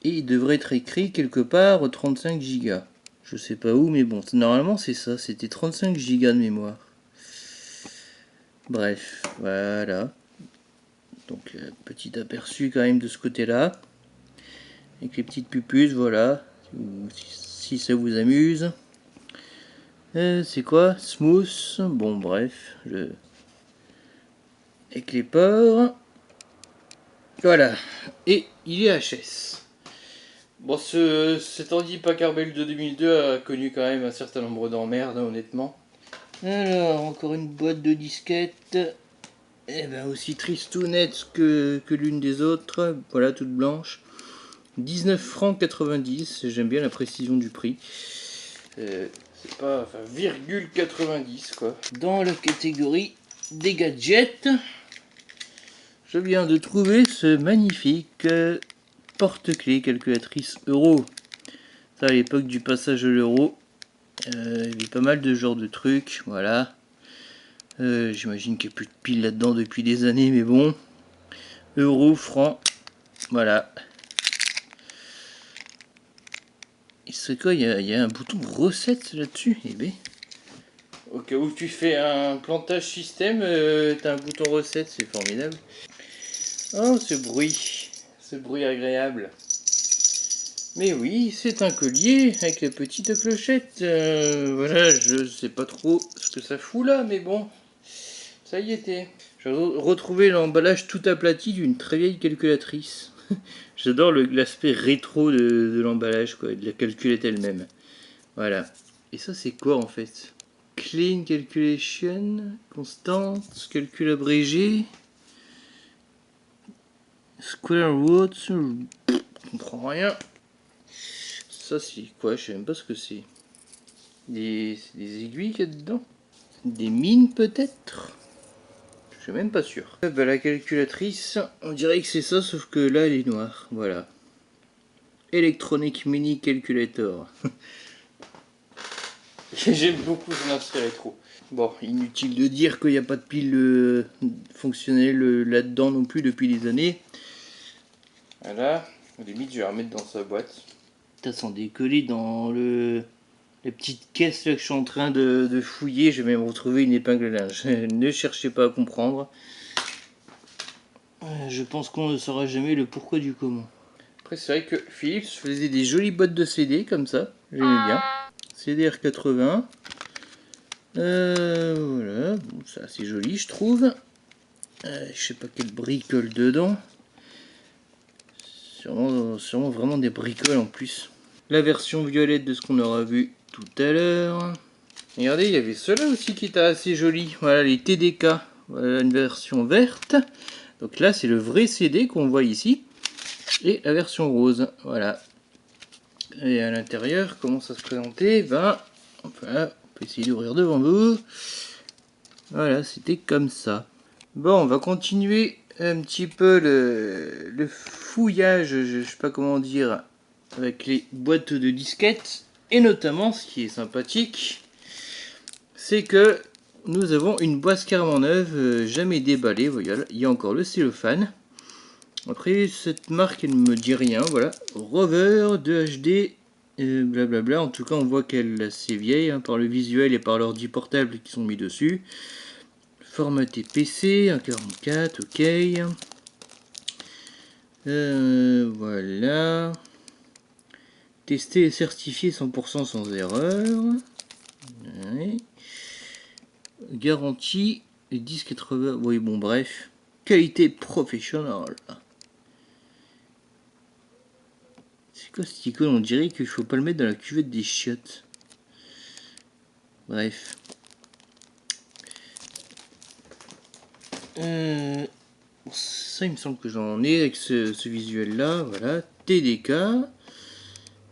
Et il devrait être écrit quelque part 35 Go. Je sais pas où, mais bon, normalement c'est ça, c'était 35 Go de mémoire. Bref, voilà. Donc, petit aperçu quand même de ce côté-là. Avec les petites pupules, voilà. Si ça vous amuse. C'est quoi? Smooth. Bon, bref, avec les ports. Voilà. Et il est HS. Bon, cet ordi Packard Bell de 2002 a connu quand même un certain nombre d'emmerdes, honnêtement. Alors, encore une boîte de disquettes. Eh ben, aussi tristounette que l'une des autres. Voilà, toute blanche. 19 francs 90. J'aime bien la précision du prix. C'est pas... Enfin, virgule 90, quoi. Dans la catégorie des gadgets, je viens de trouver ce magnifique porte-clés calculatrice euro. Ça, à l'époque du passage de l'euro, il y avait pas mal de genres de trucs, voilà. J'imagine qu'il n'y a plus de piles là-dedans depuis des années, mais bon. Euro, franc, voilà. Et c'est quoi, il y a un bouton recette là-dessus, eh ben. Au cas où tu fais un plantage système, t'as un bouton recette, c'est formidable. Oh, ce bruit agréable. Mais oui, c'est un collier avec la petite clochette. Voilà, je sais pas trop ce que ça fout là, mais bon, ça y était. J'ai retrouvé l'emballage tout aplati d'une très vieille calculatrice. J'adore l'aspect rétro de l'emballage, quoi, de la calculette elle-même. Voilà. Et ça, c'est quoi en fait? Clean Calculation, constante, calcul abrégé, Square Root, je comprends rien. Ça c'est quoi? Je sais même pas ce que c'est. Des aiguilles qu'il y a dedans? Des mines peut-être? Je suis même pas sûr. Bah, la calculatrice, on dirait que c'est ça, sauf que là elle est noire. Voilà. Electronic Mini Calculator. J'aime beaucoup son aspect rétro. Bon, inutile de dire qu'il n'y a pas de pile fonctionnelle là-dedans non plus depuis des années. Voilà. Au limite, je vais la remettre dans sa boîte. Ça sans décoller dans les petites caisses là, que je suis en train de fouiller. Je vais même retrouver une épingle à linge. Ne cherchez pas à comprendre. Je pense qu'on ne saura jamais le pourquoi du comment. Après, c'est vrai que Philips faisait des jolies boîtes de CD comme ça. J'aimais bien. CDR80. Voilà. Bon, ça c'est joli, je trouve. Je sais pas quelle bricole dedans. Sûrement vraiment des bricoles en plus. La version violette de ce qu'on aura vu tout à l'heure. Regardez, il y avait ceux-là aussi qui étaient assez jolis. Voilà, les TDK. Voilà une version verte. Donc là, c'est le vrai CD qu'on voit ici. Et la version rose. Voilà. Et à l'intérieur, comment ça se présentait? Ben, voilà, on peut essayer d'ouvrir devant vous. Voilà, c'était comme ça. Bon, on va continuer un petit peu le fouillage, je sais pas comment dire, avec les boîtes de disquettes. Et notamment, ce qui est sympathique, c'est que nous avons une boîte carrément neuve, jamais déballée. Voilà, il y a encore le cellophane. Après, cette marque, elle ne me dit rien. Voilà, Rover 2HD, blablabla. En tout cas, on voit qu'elle est assez vieille hein, par le visuel et par l'ordi portable qui sont mis dessus. Formaté PC, 1.44, ok. Voilà. Testé et certifié 100% sans erreur. Ouais. Garantie, les 1080. Oui, bon, bref. Qualité professionnelle. C'est quoi cette icône? On dirait qu'il faut pas le mettre dans la cuvette des chiottes. Bref. Ça, il me semble que j'en ai avec ce visuel-là. Voilà. TDK.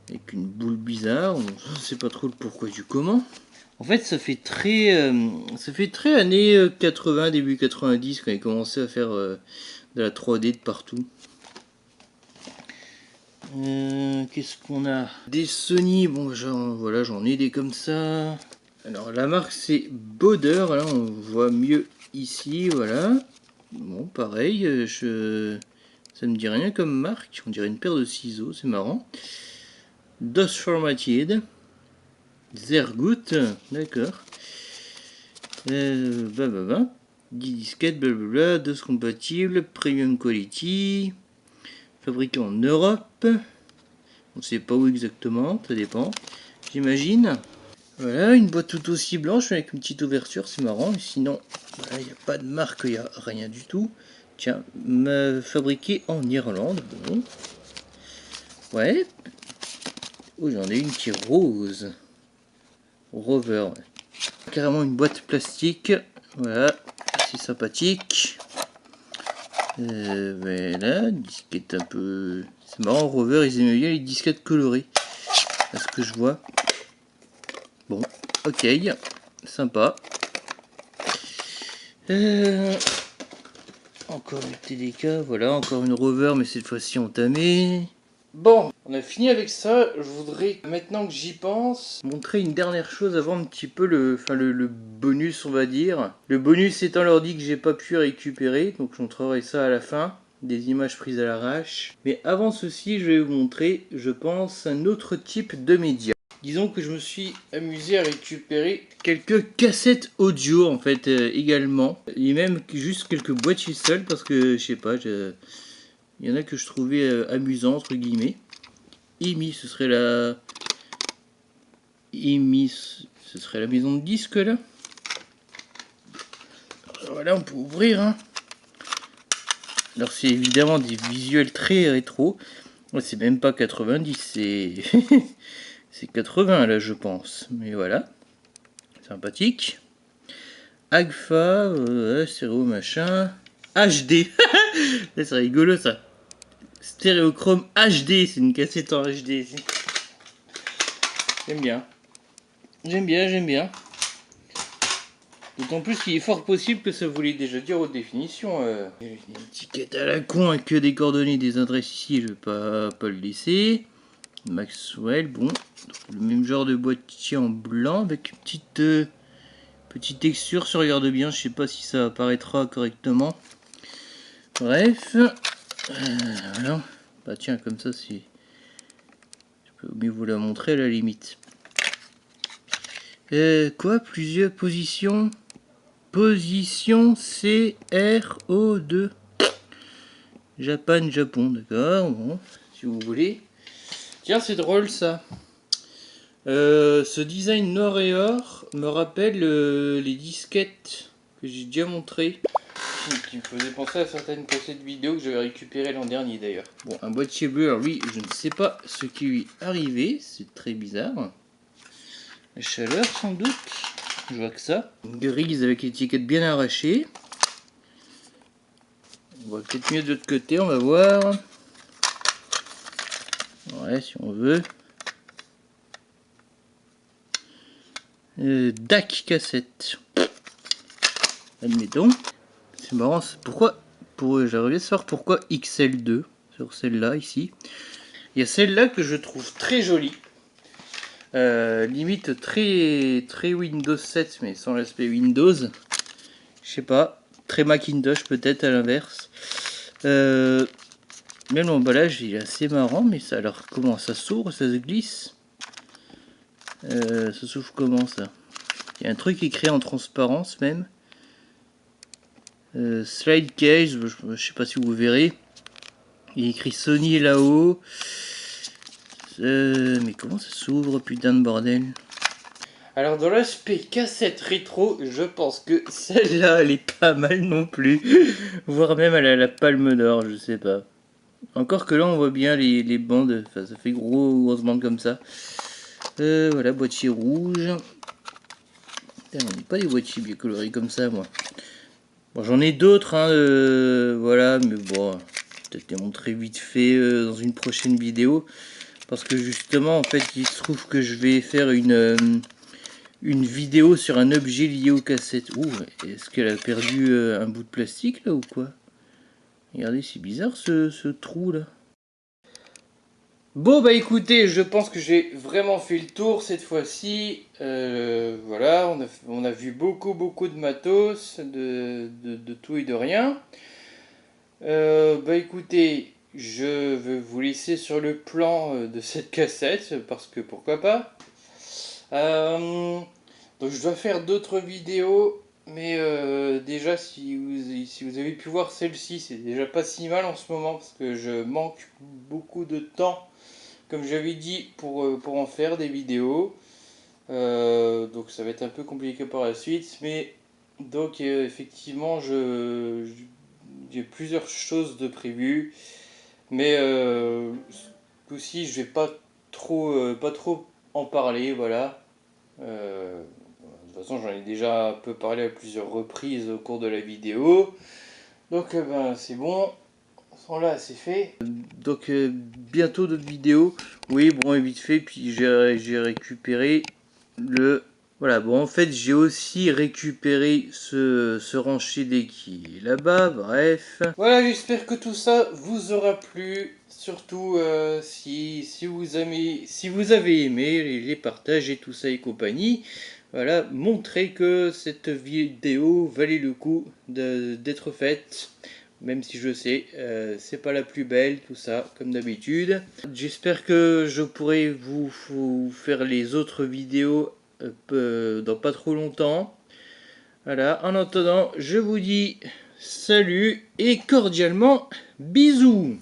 Avec une boule bizarre. On ne sait pas trop le pourquoi du comment. En fait, ça fait très années 80, début 90 quand ils commençaient à faire de la 3D de partout. Qu'est-ce qu'on a? Des Sony, bon voilà, j'en ai des comme ça. Alors la marque c'est Boder, là on voit mieux ici, voilà. Bon pareil, ça me dit rien comme marque, on dirait une paire de ciseaux, c'est marrant. DOS Formatted. Zergout, d'accord. 10 disquettes, blablabla, DOS compatible, premium quality, fabriqué en Europe. On ne sait pas où exactement, ça dépend, j'imagine. Voilà, une boîte tout aussi blanche avec une petite ouverture, c'est marrant. Sinon, il n'y a pas de marque, il n'y a rien du tout. Tiens, fabriqué en Irlande, bon. Ouais. Oh, j'en ai une qui est rose. Rover, ouais. Carrément une boîte plastique, voilà, c'est sympathique. Voilà, disquette un peu... C'est marrant, Rover, ils aiment bien les disquettes colorées, à ce que je vois. Bon, ok, sympa. Encore une TDK, voilà, encore une Rover, mais cette fois-ci entamée. Bon, on a fini avec ça. Je voudrais, maintenant que j'y pense, montrer une dernière chose avant un petit peu le bonus, on va dire. Le bonus étant l'ordi que j'ai pas pu récupérer, donc je montrerai ça à la fin. Des images prises à l'arrache. Mais avant ceci, je vais vous montrer, je pense, un autre type de média. Disons que je me suis amusé à récupérer quelques cassettes audio, en fait, également. Et même juste quelques boîtiers seuls, parce que, je sais pas, il y en a que je trouvais amusant entre guillemets. IMI, ce serait la maison de disques là. Alors voilà, on peut ouvrir. Hein. Alors c'est évidemment des visuels très rétro. C'est même pas 90, c'est c'est 80 là je pense. Mais voilà, sympathique. Agfa, stéréo machin. HD. C'est rigolo ça. Stéréochrome HD, c'est une cassette en HD. J'aime bien. J'aime bien, j'aime bien. D'autant plus qu'il est fort possible que ça voulait déjà dire haute définition. Une étiquette à la con avec que des coordonnées, des adresses ici, je vais pas le laisser. Maxwell, bon. Le même genre de boîtier en blanc avec une petite texture, si on regarde bien, je sais pas si ça apparaîtra correctement. Bref. Voilà. Bah tiens, comme ça, si je peux mieux vous la montrer à la limite. Quoi? Plusieurs positions? Position CRO2. Japon, d'accord, bon, si vous voulez. Tiens, c'est drôle ça. Ce design noir et or me rappelle les disquettes que j'ai déjà montré, qui me faisaient penser à certaines cassettes vidéo que j'avais récupérées l'an dernier d'ailleurs. Bon, un boîtier bleu, alors lui, je ne sais pas ce qui lui est arrivé, c'est très bizarre. La chaleur sans doute, je vois que ça. Une grise avec l'étiquette bien arrachée. On voit peut-être mieux de l'autre côté, on va voir. Ouais, si on veut. DAC cassette. Admettons. C'est marrant, pourquoi j'aimerais bien savoir pourquoi XL2 sur celle-là ici. Il y a celle-là que je trouve très jolie. Limite très Windows 7 mais sans l'aspect Windows. Je sais pas. Très Macintosh peut-être à l'inverse. Même l'emballage il est assez marrant, mais ça, alors comment ça s'ouvre, ça se glisse, ça s'ouvre comment ça? Il y a un truc écrit en transparence même. Slide case, je sais pas si vous verrez. Il est écrit Sony là-haut. Mais comment ça s'ouvre, putain de bordel? Alors dans l'aspect cassette rétro, je pense que celle-là elle est pas mal non plus. Voire même elle a la palme d'or, je sais pas. Encore que là on voit bien les bandes, enfin, ça fait grosses bandes comme ça. Voilà, boîtier rouge. Putain, on n'est pas des boîtiers bien colorés comme ça moi. Bon, j'en ai d'autres, hein, voilà, mais bon, peut-être les montrer vite fait dans une prochaine vidéo. Parce que justement, en fait, il se trouve que je vais faire une vidéo sur un objet lié aux cassettes. Ouh, est-ce qu'elle a perdu un bout de plastique là ou quoi? Regardez, c'est bizarre ce trou là. Bon bah écoutez, je pense que j'ai vraiment fait le tour cette fois-ci. Voilà, on a vu beaucoup de matos, de tout et de rien. Bah écoutez, je vais vous laisser sur le plan de cette cassette, parce que pourquoi pas. Donc je dois faire d'autres vidéos, mais déjà si vous avez pu voir celle-ci, c'est déjà pas si mal en ce moment, parce que je manque beaucoup de temps, comme j'avais dit, pour en faire des vidéos. Donc ça va être un peu compliqué par la suite, mais donc effectivement j'ai plusieurs choses de prévues, mais aussi je vais pas trop en parler, voilà. De toute façon j'en ai déjà un peu parlé à plusieurs reprises au cours de la vidéo, donc ben c'est bon. Là c'est fait. Donc bientôt d'autres vidéos. Oui bon et vite fait, puis j'ai récupéré le... Voilà, bon en fait j'ai aussi récupéré ce rancher qui est là-bas, bref. Voilà, j'espère que tout ça vous aura plu. Surtout si vous avez aimé les partages et tout ça et compagnie. Voilà, montrez que cette vidéo valait le coup d'être faite. Même si je sais, c'est pas la plus belle, tout ça, comme d'habitude. J'espère que je pourrai vous faire les autres vidéos dans pas trop longtemps. Voilà, en attendant, je vous dis salut et cordialement bisous.